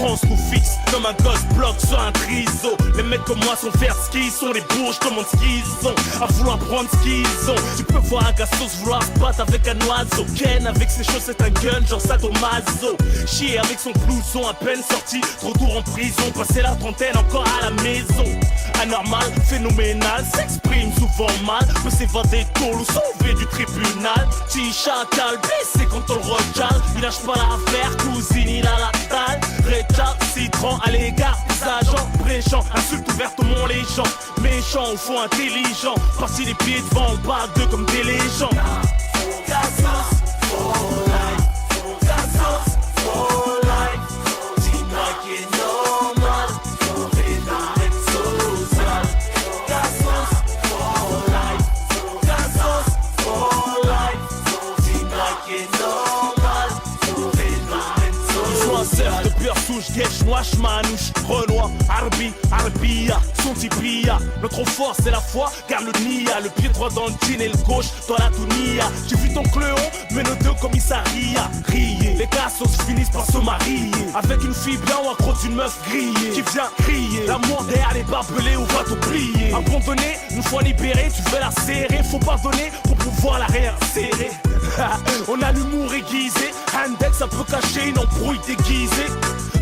France nous fixe comme un gosse bloc sur un triseau. Les mecs comme moi sont faire ce qu'ils sont, les bourges demandent ce qu'ils ont, à vouloir prendre ce qu'ils ont. Tu peux voir un gastos vouloir se battre avec un oiseau. Ken avec ses chaussettes un gun genre sadomaso. Chier avec son blouson à peine sorti, retour en prison, passer la trentaine encore à la maison. Anormal, phénoménal, s'exprime souvent mal, peut s'évader tôt ou sauver du tribunal. T-chacal, blessé quand on le recale, il lâche pas l'affaire, cousine il a la dalle. Récalcitrant à l'égard des agents, prêchant, insulte ouverte au mont les gens. Méchant au fond intelligent, parti les pieds devant, on parle d'eux comme des légendes. Souche, Gesh, Noache, Manouche, Renoir, Arbi, Arbia, Sontipia. Notre force c'est la foi, garde le nia. Le pied droit dans le jean et le gauche dans la tounia. J'ai vu ton cléon, mais nos deux commissariats. Rier, les cassos finissent par se marier avec une fille bien ou accro d'une meuf grillée qui vient crier. L'amour derrière les barbelés ou va t'oublier. Abandonné, une fois libéré, tu veux la serrer. Faut pardonner pour pouvoir la réinsérer. On a l'humour aiguisé, index ça peut cacher une embrouille déguisée.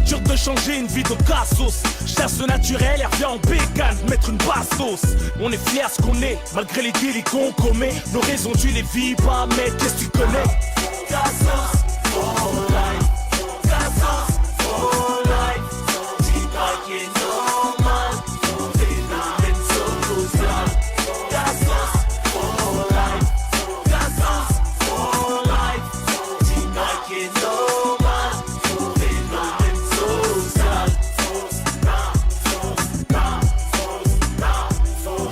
Dur de changer une vie de cassos. Chasse le naturel et revient en bécane, mettre une bastos. On est fiers ce qu'on est, malgré les délits qu'on commet. Nos raisons tu les vis pas, mais qu'est-ce que tu connais? Cassos, for life. Cassos, for life. Dis-moi qui est normal, ton phénomène social. Cassos, for life. Cassos, for life. Dis-moi qui est normal, ton phénomène social.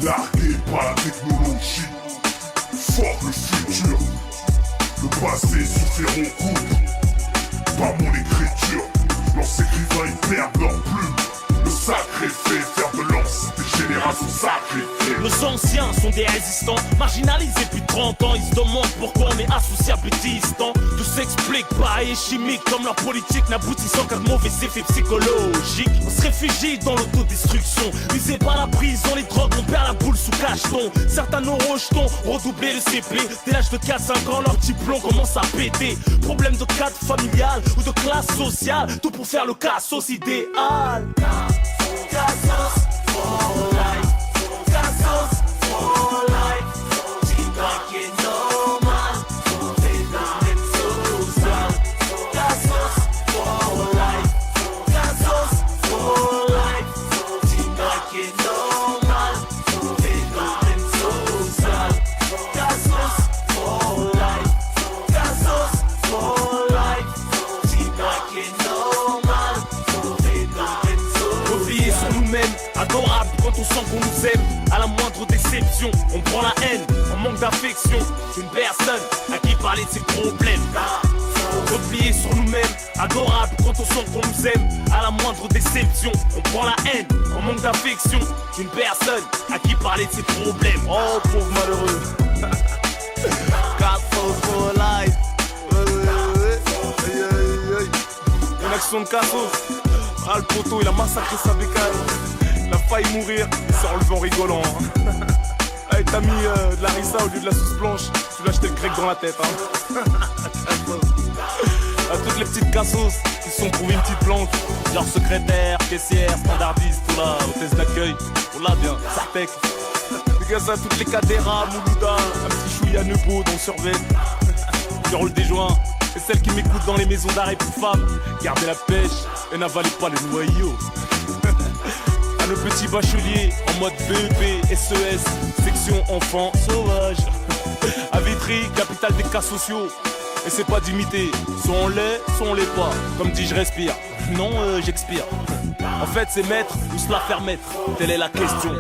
Largué par la technologie, fort le futur. Le passé souffrir au coude, pas mon écriture. Leurs écrivains ils perdent leur plume. Le sacré fait faire de lance des générations sacrifiées. Nos anciens sont des résistants, marginalisés depuis 30 ans. Ils se demandent pourquoi on est associable et distant. Tout s'explique pas et chimique, comme leur politique n'aboutissant qu'à de mauvais effets psychologiques. On se réfugie dans l'autodestruction, visé par la prison, les drogues, on perd la boule sous cacheton. Certains nos rejetons, redoublé le CP. Dès l'âge de 4-5 ans, leur diplôme commence à péter. Problème de cadre familial ou de classe sociale, tout pour faire le cassos idéal. Cassos for life. Cassos for life. Dis-moi qui est normal, ton phénomène social. Cassos for life. Cassos for life. Dis-moi qui est normal, ton phénomène social. Cassos for life. Cassos for life. Dis-moi qui est normal, ton phénomène social. Oublier sur nous-mêmes, adorable quand on sent qu'on nous aime. À la moindre déception, on prend la haine, on manque d'affection. Une personne à qui parler de ses problèmes. Replier sur nous-mêmes, adorable quand on sent qu'on nous aime. À la moindre déception, on prend la haine, on manque d'affection. Une personne à qui parler de ses problèmes. Oh pauvre malheureux. Cassos for life. Une action de Cassos. Ah le poteau il a massacré sa bécane. Il a failli mourir, il s'est relevé en rigolant. Hey, t'as mis de la rissa au lieu de la sauce blanche, tu lui as acheté le grec dans la tête. À toutes les petites cassos qui se sont trouvées une petite planque, genre secrétaire, caissière, standardiste, tout là, hôtesse d'accueil, tout là bien, Sartec. Dégaze à toutes les Cadera, Moulouda, un petit chouïa Nebo dans le survêt, qui roule des joints. Et celles qui m'écoutent dans les maisons d'arrêt pour femmes, gardez la pêche et n'avalez pas les noyaux. À nos petits bacheliers en mode BEP, SES, section enfants sauvages. À Vitry, capitale des cas sociaux. Et c'est pas d'imiter, soit on l'est, soit on l'est pas. Comme dit je respire, non j'expire. En fait c'est mettre ou se la faire mettre, telle est la question.